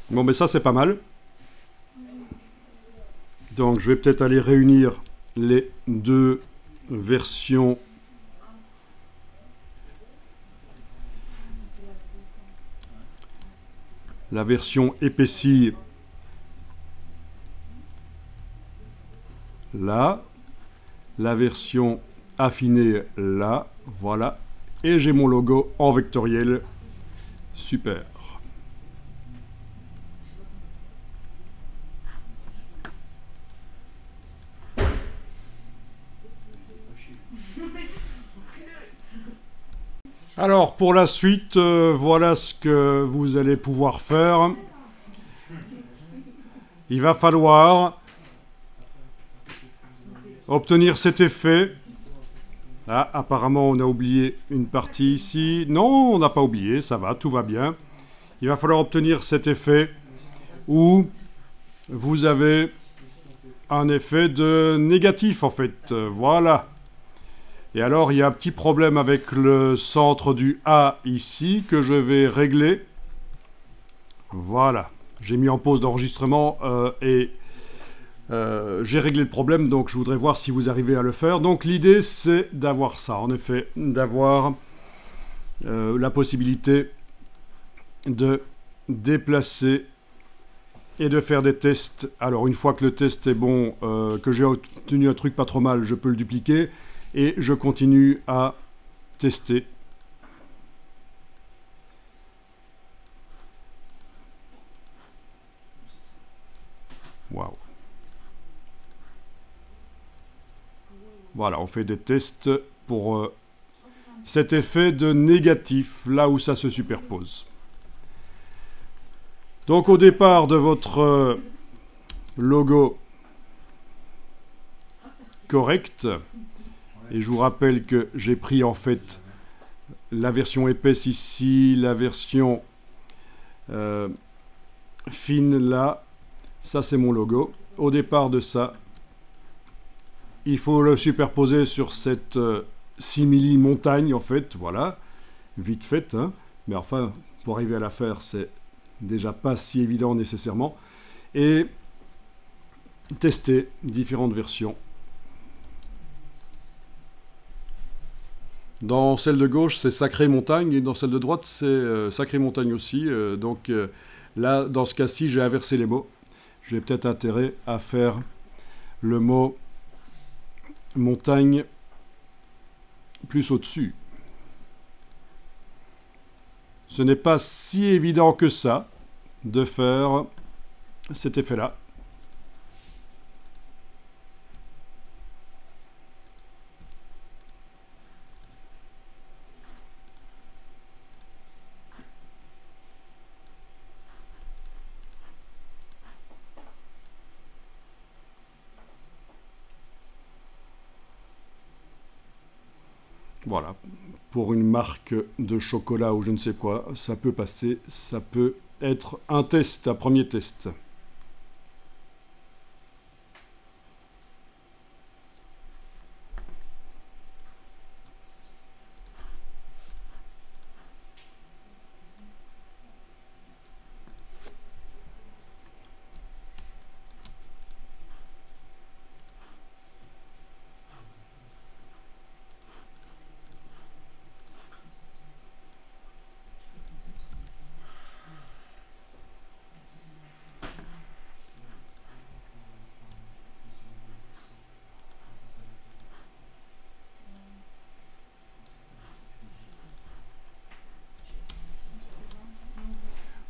Bon, mais ça, c'est pas mal. Donc, je vais peut-être aller réunir les deux versions. La version épaissie, là. La version affinée, là. Voilà. Et j'ai mon logo en vectoriel. Super. Alors, pour la suite, voilà ce que vous allez pouvoir faire. Il va falloir obtenir cet effet. Ah, apparemment, on a oublié une partie ici. Non, on n'a pas oublié, ça va, tout va bien. Il va falloir obtenir cet effet où vous avez un effet de négatif, en fait. Voilà. Et alors, il y a un petit problème avec le centre du A ici que je vais régler. Voilà. J'ai mis en pause d'enregistrement et j'ai réglé le problème, donc je voudrais voir si vous arrivez à le faire. Donc l'idée, c'est d'avoir ça, en effet, d'avoir la possibilité de déplacer et de faire des tests. Alors, une fois que le test est bon, que j'ai obtenu un truc pas trop mal, je peux le dupliquer. Et je continue à tester. Waouh. Voilà, on fait des tests pour cet effet de négatif, là où ça se superpose. Donc au départ de votre logo correct, et je vous rappelle que j'ai pris en fait la version épaisse ici, la version fine là, ça c'est mon logo. Au départ de ça, il faut le superposer sur cette simili montagne en fait, voilà, vite fait, hein. Mais enfin, pour arriver à la faire, c'est déjà pas si évident nécessairement. Et tester différentes versions. Dans celle de gauche, c'est Sacrée Montagne, et dans celle de droite, c'est Sacrée Montagne aussi. Donc là, dans ce cas-ci, j'ai inversé les mots. J'ai peut-être intérêt à faire le mot montagne plus au-dessus. Ce n'est pas si évident que ça de faire cet effet-là. Voilà, pour une marque de chocolat ou je ne sais quoi, ça peut passer, ça peut être un test, un premier test.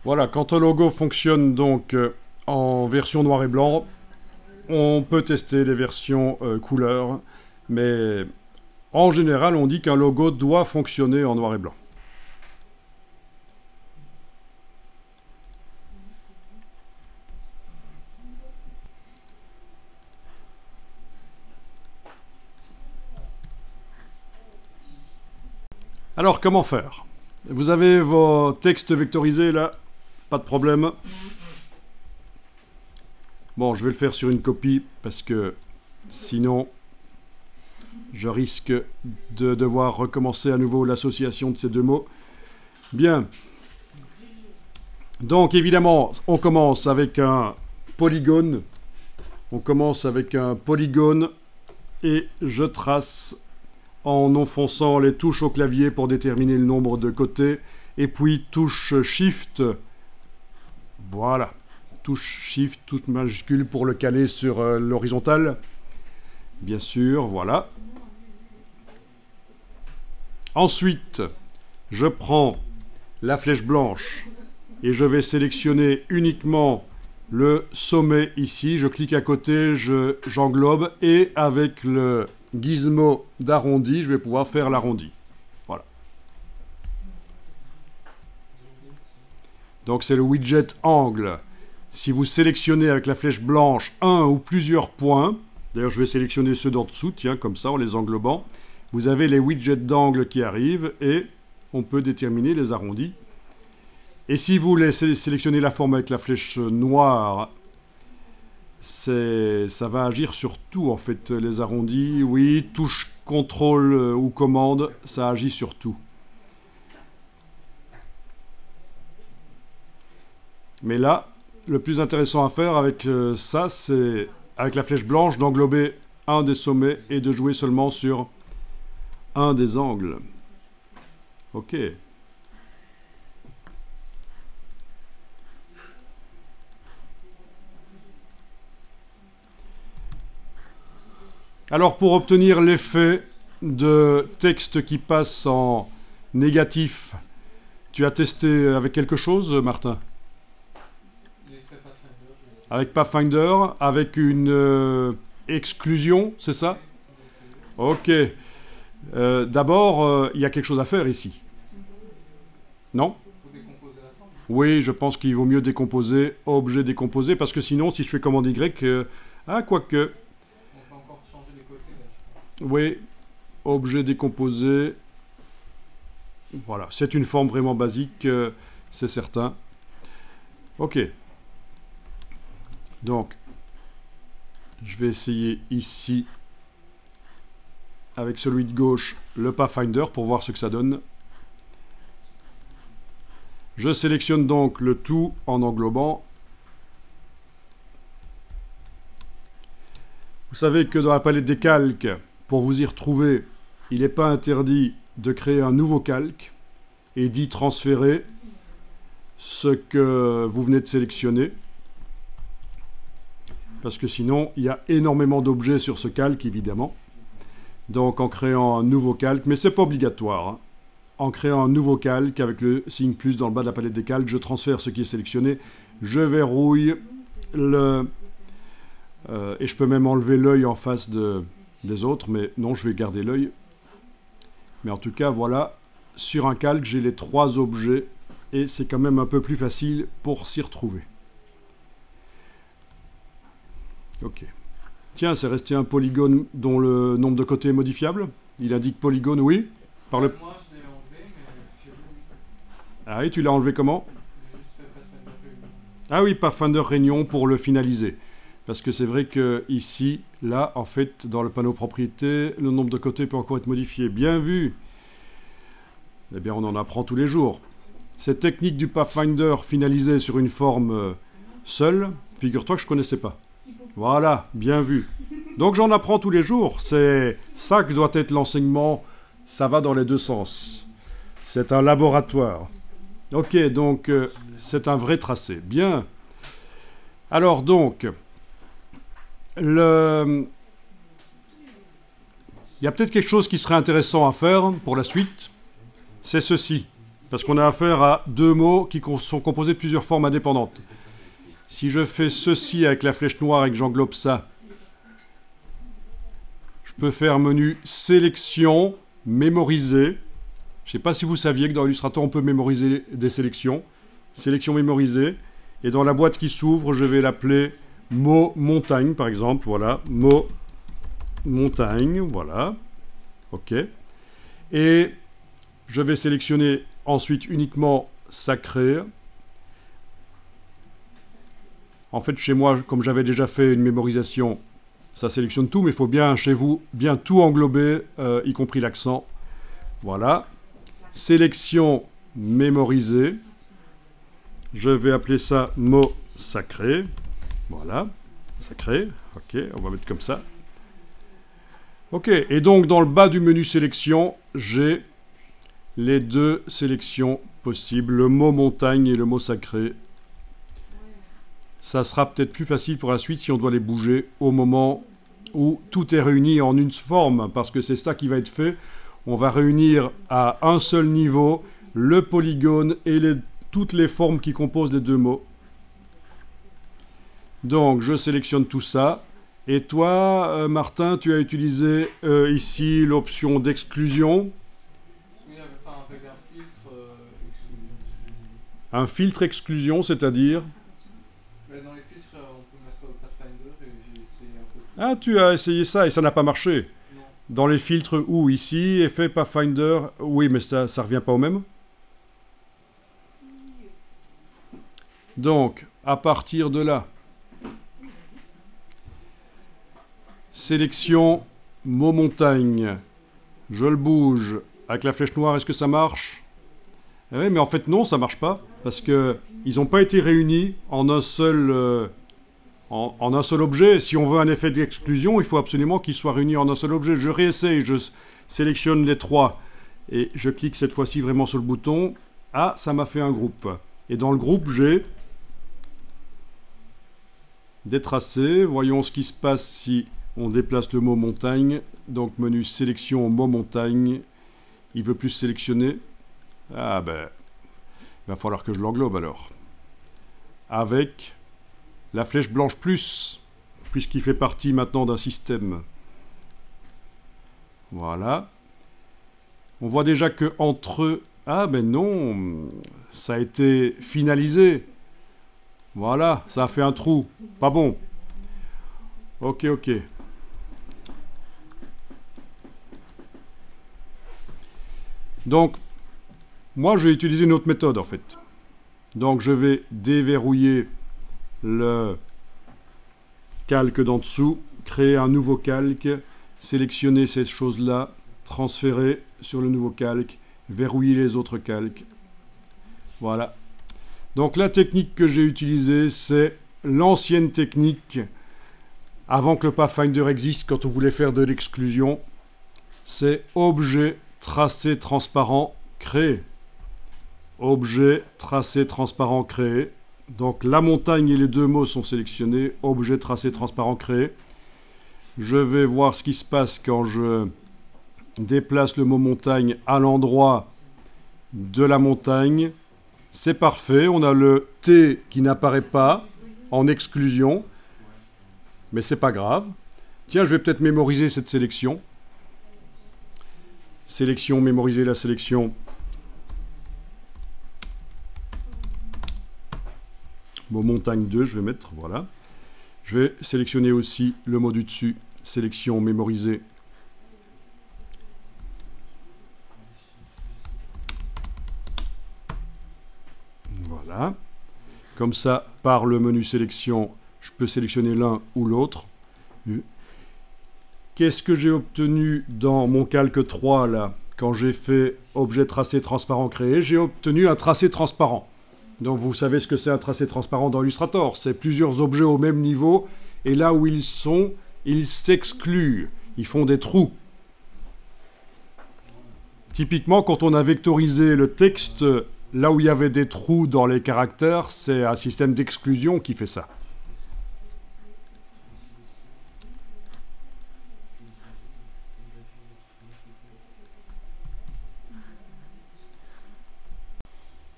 Voilà, quand un logo fonctionne donc en version noir et blanc, on peut tester les versions couleur, mais en général, on dit qu'un logo doit fonctionner en noir et blanc. Alors, comment faire? Vous avez vos textes vectorisés là, pas de problème. Bon, je vais le faire sur une copie parce que sinon, je risque de devoir recommencer à nouveau l'association de ces deux mots. Bien. Donc évidemment, on commence avec un polygone. On commence avec un polygone et je trace en enfonçant les touches au clavier pour déterminer le nombre de côtés. Et puis touche Shift. Voilà. Touche Shift, toute majuscule pour le caler sur l'horizontale. Bien sûr, voilà. Ensuite, je prends la flèche blanche et je vais sélectionner uniquement le sommet ici. Je clique à côté, j'englobe et avec le gizmo d'arrondi, je vais pouvoir faire l'arrondi. Voilà. Donc c'est le widget angle. Si vous sélectionnez avec la flèche blanche un ou plusieurs points, d'ailleurs je vais sélectionner ceux d'en dessous, tiens, comme ça en les englobant, vous avez les widgets d'angle qui arrivent et on peut déterminer les arrondis. Et si vous voulez sélectionner la forme avec la flèche noire, ça va agir sur tout en fait, les arrondis. Oui, touche contrôle ou commande, ça agit sur tout. Mais là, le plus intéressant à faire avec ça, c'est avec la flèche blanche d'englober un des sommets et de jouer seulement sur un des angles. Ok. Alors pour obtenir l'effet de texte qui passe en négatif, tu as testé avec quelque chose, Martin? Avec Pathfinder, avec une exclusion, c'est ça? Ok. D'abord, il y a quelque chose à faire ici. Non? Oui, je pense qu'il vaut mieux décomposer, objet décomposé, parce que sinon, si je fais commande Y, ah, quoique. On peut encore changer les côtés, là, je crois. Oui, objet décomposé. Voilà, c'est une forme vraiment basique, c'est certain. Ok. Donc, je vais essayer ici, avec celui de gauche, le Pathfinder, pour voir ce que ça donne. Je sélectionne donc le tout en englobant. Vous savez que dans la palette des calques, pour vous y retrouver, il n'est pas interdit de créer un nouveau calque et d'y transférer ce que vous venez de sélectionner. Parce que sinon, il y a énormément d'objets sur ce calque, évidemment. Donc en créant un nouveau calque, mais ce n'est pas obligatoire, hein. En créant un nouveau calque avec le signe plus dans le bas de la palette des calques, je transfère ce qui est sélectionné, je verrouille le... et je peux même enlever l'œil en face des autres, mais non, je vais garder l'œil. Mais en tout cas, voilà, sur un calque, j'ai les 3 objets, et c'est quand même un peu plus facile pour s'y retrouver. Ok. Tiens, c'est resté un polygone dont le nombre de côtés est modifiable. Il indique polygone, oui. Par le... Moi, je l'ai enlevé, mais chez vous, Ah oui, tu l'as enlevé comment? j'ai juste fait Pathfinder Réunion. Ah oui, Pathfinder Réunion pour le finaliser. Parce que c'est vrai que ici, là, en fait, dans le panneau propriété, le nombre de côtés peut encore être modifié. Bien vu. Eh bien, on en apprend tous les jours. Cette technique du Pathfinder finalisée sur une forme seule, figure-toi que je ne connaissais pas. Voilà, bien vu. Donc j'en apprends tous les jours. C'est ça que doit être l'enseignement. Ça va dans les deux sens. C'est un laboratoire. Ok, donc c'est un vrai tracé. Bien. Alors donc, il y a peut-être quelque chose qui serait intéressant à faire pour la suite. C'est ceci. Parce qu'on a affaire à 2 mots qui sont composés de plusieurs formes indépendantes. Si je fais ceci avec la flèche noire et que j'englobe ça, je peux faire menu sélection, mémoriser. Je ne sais pas si vous saviez que dans Illustrator, on peut mémoriser des sélections. Sélection mémorisée. Et dans la boîte qui s'ouvre, je vais l'appeler mot montagne, par exemple. Voilà, mot montagne, voilà. OK. Et je vais sélectionner ensuite uniquement sacré. En fait, chez moi, comme j'avais déjà fait une mémorisation, ça sélectionne tout, mais il faut bien, chez vous, bien tout englober, y compris l'accent. Voilà. Sélection mémorisée. Je vais appeler ça mot sacré. Voilà, sacré. Ok, on va mettre comme ça. Ok, et donc dans le bas du menu sélection, j'ai les deux sélections possibles, le mot montagne et le mot sacré. Ça sera peut-être plus facile pour la suite si on doit les bouger au moment où tout est réuni en une forme, parce que c'est ça qui va être fait. On va réunir à un seul niveau le polygone et toutes les formes qui composent les deux mots. Donc je sélectionne tout ça. Et toi, Martin, tu as utilisé ici l'option d'exclusion. Oui, avec un filtre exclusion. Un filtre exclusion, c'est-à-dire... Mais dans les filtres, on peut mettre Pathfinder et j'ai essayé un peu. Ah, tu as essayé ça et ça n'a pas marché. Non. Dans les filtres où ici, effet Pathfinder, oui, mais ça revient pas au même. Donc, à partir de là, sélection mot montagne. Je le bouge avec la flèche noire. Est-ce que ça marche? Oui, mais en fait non, ça marche pas parce que ils n'ont pas été réunis en un seul en un seul objet. Si on veut un effet d'exclusion, il faut absolument qu'ils soient réunis en un seul objet. Je réessaye, je sélectionne les trois et je clique cette fois-ci vraiment sur le bouton. Ah, ça m'a fait un groupe. Et dans le groupe, j'ai des tracés. Voyons ce qui se passe si on déplace le mot montagne. Donc menu sélection mot montagne. Il veut plus sélectionner. Ah ben, il va falloir que je l'englobe alors. Avec la flèche blanche plus, puisqu'il fait partie maintenant d'un système. Voilà. On voit déjà que entre eux... Ah ben non, ça a été finalisé. Voilà, ça a fait un trou. Pas bon. Ok, ok. Donc, moi, j'ai utilisé une autre méthode, en fait. Donc, je vais déverrouiller le calque d'en dessous, créer un nouveau calque, sélectionner ces choses-là, transférer sur le nouveau calque, verrouiller les autres calques. Voilà. Donc, la technique que j'ai utilisée, c'est l'ancienne technique, avant que le Pathfinder existe, quand on voulait faire de l'exclusion, c'est objet tracé transparent créé. Objet tracé transparent créé. Donc la montagne et les deux mots sont sélectionnés. Objet tracé transparent créé. Je vais voir ce qui se passe quand je déplace le mot montagne à l'endroit de la montagne. C'est parfait. On a le T qui n'apparaît pas en exclusion. Mais c'est pas grave. Tiens, je vais peut-être mémoriser cette sélection. Sélection, mémoriser la sélection. Mot montagne 2, je vais mettre, voilà. Je vais sélectionner aussi le mot du dessus. Sélection, mémoriser. Voilà. Comme ça, par le menu sélection, je peux sélectionner l'un ou l'autre. Qu'est-ce que j'ai obtenu dans mon calque 3, là, quand j'ai fait objet tracé transparent créé? J'ai obtenu un tracé transparent. Donc vous savez ce que c'est un tracé transparent dans Illustrator. C'est plusieurs objets au même niveau, et là où ils sont, ils s'excluent. Ils font des trous. Typiquement, quand on a vectorisé le texte, là où il y avait des trous dans les caractères, c'est un système d'exclusion qui fait ça.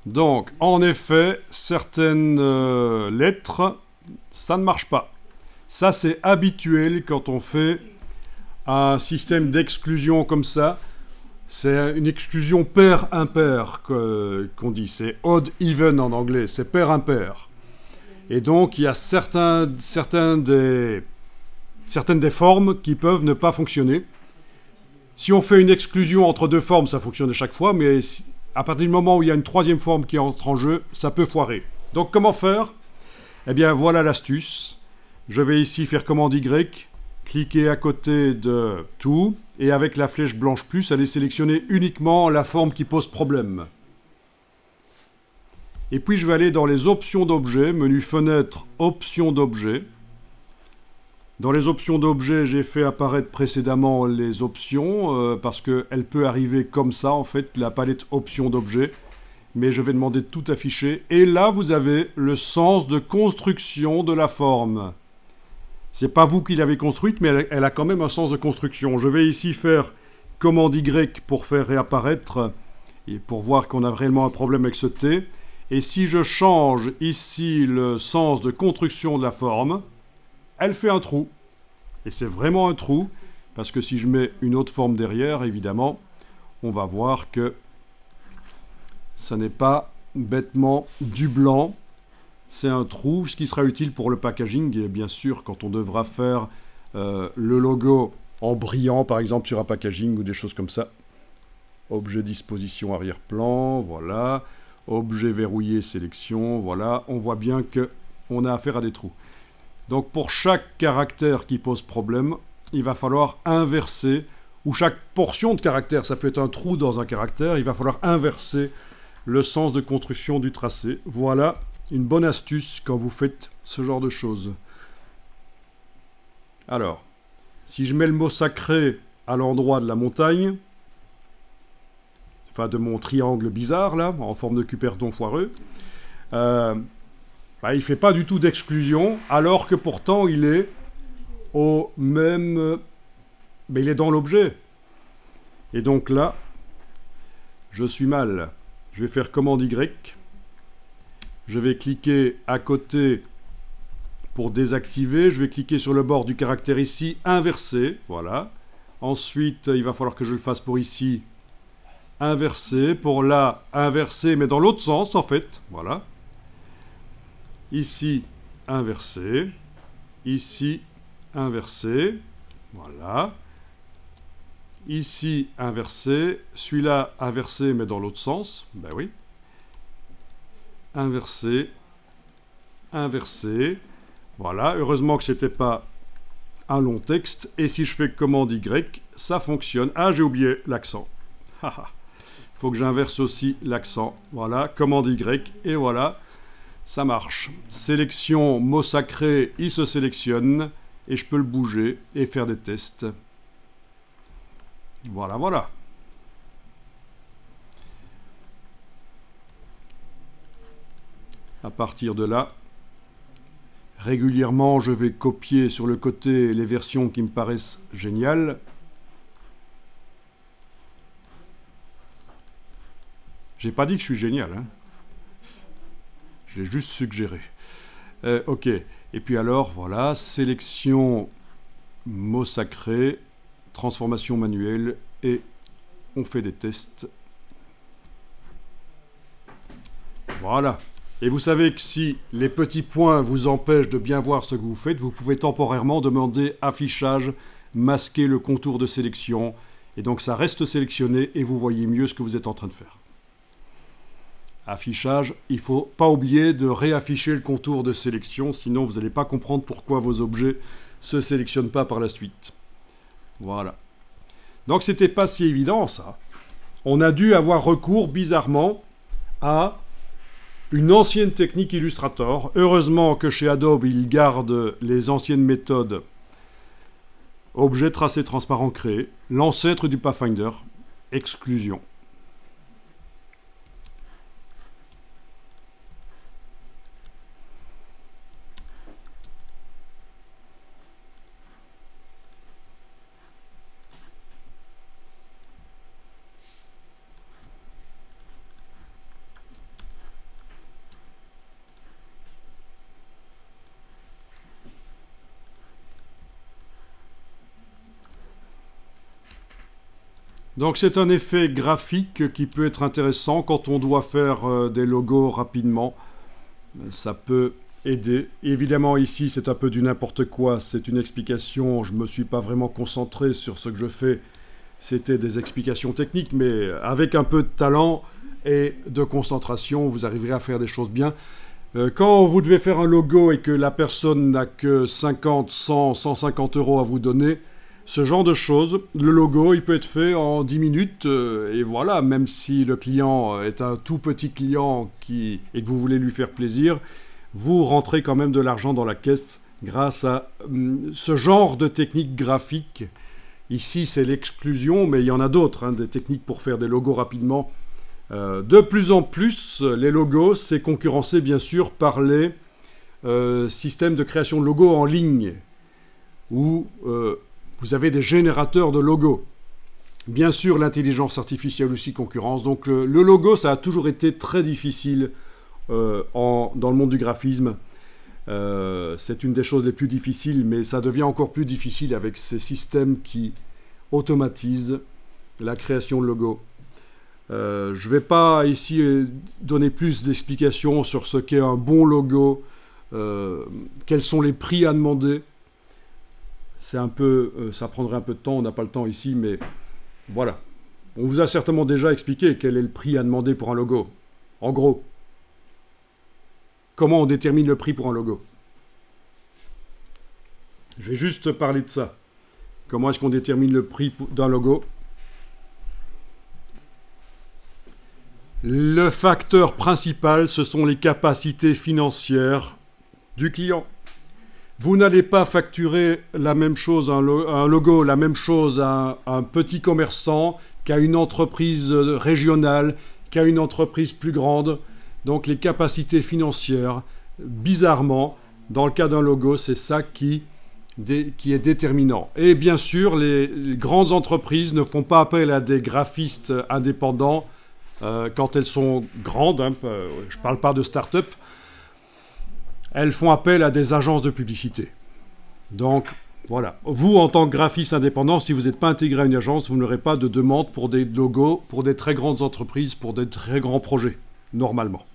Donc, en effet, certaines lettres, ça ne marche pas. Ça, c'est habituel quand on fait un système d'exclusion comme ça. C'est une exclusion pair-impair qu'on dit. C'est odd-even en anglais. C'est pair-impair. Et donc, il y a certaines des formes qui peuvent ne pas fonctionner. Si on fait une exclusion entre deux formes, ça fonctionne à chaque fois, mais à partir du moment où il y a une troisième forme qui entre en jeu, ça peut foirer. Donc comment faire? Eh bien voilà l'astuce. Je vais ici faire commande Y, cliquer à côté de tout, et avec la flèche blanche plus, aller sélectionner uniquement la forme qui pose problème. Et puis je vais aller dans les options d'objet, menu fenêtre, options d'objet. Dans les options d'objet, j'ai fait apparaître précédemment les options, parce qu'elle peut arriver comme ça, en fait, la palette options d'objet. Mais je vais demander de tout afficher. Et là, vous avez le sens de construction de la forme. C'est pas vous qui l'avez construite, mais elle a quand même un sens de construction. Je vais ici faire commande Y pour faire réapparaître, et pour voir qu'on a réellement un problème avec ce T. Et si je change ici le sens de construction de la forme, elle fait un trou. Et c'est vraiment un trou, parce que si je mets une autre forme derrière, évidemment, on va voir que ça n'est pas bêtement du blanc, c'est un trou, ce qui sera utile pour le packaging, et bien sûr, quand on devra faire le logo en brillant, par exemple, sur un packaging ou des choses comme ça. Objet disposition arrière-plan, voilà. Objet verrouillé, sélection, voilà. On voit bien qu'on a affaire à des trous. Donc pour chaque caractère qui pose problème, il va falloir inverser, ou chaque portion de caractère, ça peut être un trou dans un caractère, il va falloir inverser le sens de construction du tracé. Voilà une bonne astuce quand vous faites ce genre de choses. Alors, si je mets le mot sacré à l'endroit de la montagne, enfin de mon triangle bizarre là, en forme de cuperton foireux, il ne fait pas du tout d'exclusion, alors que pourtant il est au même... mais il est dans l'objet. Et donc là, je suis mal. Je vais faire commande Y. Je vais cliquer à côté pour désactiver. Je vais cliquer sur le bord du caractère ici, inverser. Voilà. Ensuite, il va falloir que je le fasse pour ici, inverser. Pour là, inverser, mais dans l'autre sens en fait. Voilà. Ici, inverser. Ici, inverser. Voilà. Ici, inversé. Celui-là, inversé, mais dans l'autre sens. Ben oui. Inversé. Inversé. Voilà. Heureusement que ce n'était pas un long texte. Et si je fais commande Y, ça fonctionne. Ah, j'ai oublié l'accent. Il faut que j'inverse aussi l'accent. Voilà. Commande Y. Et voilà. Ça marche. Sélection, mot sacré, il se sélectionne. Et je peux le bouger et faire des tests. Voilà, voilà. À partir de là, régulièrement, je vais copier sur le côté les versions qui me paraissent géniales. J'ai pas dit que je suis génial, hein. J'ai juste suggéré. Ok. Et puis alors, voilà, sélection, mot sacré, transformation manuelle, et on fait des tests. Voilà. Et vous savez que si les petits points vous empêchent de bien voir ce que vous faites, vous pouvez temporairement demander affichage, masquer le contour de sélection, et donc ça reste sélectionné et vous voyez mieux ce que vous êtes en train de faire. Affichage, il ne faut pas oublier de réafficher le contour de sélection, sinon vous n'allez pas comprendre pourquoi vos objets ne se sélectionnent pas par la suite. Voilà. Donc c'était pas si évident ça. On a dû avoir recours bizarrement à une ancienne technique Illustrator. Heureusement que chez Adobe, ils gardent les anciennes méthodes objet tracé transparent créé, l'ancêtre du Pathfinder, exclusion. Donc c'est un effet graphique qui peut être intéressant quand on doit faire des logos rapidement. Ça peut aider. Évidemment ici c'est un peu du n'importe quoi, c'est une explication, je ne me suis pas vraiment concentré sur ce que je fais. C'était des explications techniques, mais avec un peu de talent et de concentration, vous arriverez à faire des choses bien. Quand vous devez faire un logo et que la personne n'a que 50, 100, 150 € à vous donner, ce genre de choses. Le logo, il peut être fait en 10 minutes, et voilà, même si le client est un tout petit client et que vous voulez lui faire plaisir, vous rentrez quand même de l'argent dans la caisse grâce à ce genre de technique graphique. Ici, c'est l'exclusion, mais il y en a d'autres, hein, des techniques pour faire des logos rapidement. De plus en plus, les logos, c'est concurrencé bien sûr par les systèmes de création de logos en ligne, où vous avez des générateurs de logos. Bien sûr, l'intelligence artificielle aussi concurrence. Donc le logo, ça a toujours été très difficile dans le monde du graphisme. C'est une des choses les plus difficiles, mais ça devient encore plus difficile avec ces systèmes qui automatisent la création de logos. Je ne vais pas ici donner plus d'explications sur ce qu'est un bon logo, quels sont les prix à demander. C'est un peu, ça prendrait un peu de temps, on n'a pas le temps ici, mais voilà. On vous a certainement déjà expliqué quel est le prix à demander pour un logo. En gros, comment on détermine le prix pour un logo? Je vais juste parler de ça. Comment est-ce qu'on détermine le prix d'un logo? Le facteur principal, ce sont les capacités financières du client. Vous n'allez pas facturer la même chose à un logo, la même chose à un petit commerçant qu'à une entreprise régionale, qu'à une entreprise plus grande. Donc les capacités financières, bizarrement, dans le cas d'un logo, c'est ça qui est déterminant. Et bien sûr, les grandes entreprises ne font pas appel à des graphistes indépendants quand elles sont grandes, hein, je ne parle pas de start-up, elles font appel à des agences de publicité. Donc, voilà. Vous, en tant que graphiste indépendant, si vous n'êtes pas intégré à une agence, vous n'aurez pas de demande pour des logos, pour des très grandes entreprises, pour des très grands projets, normalement.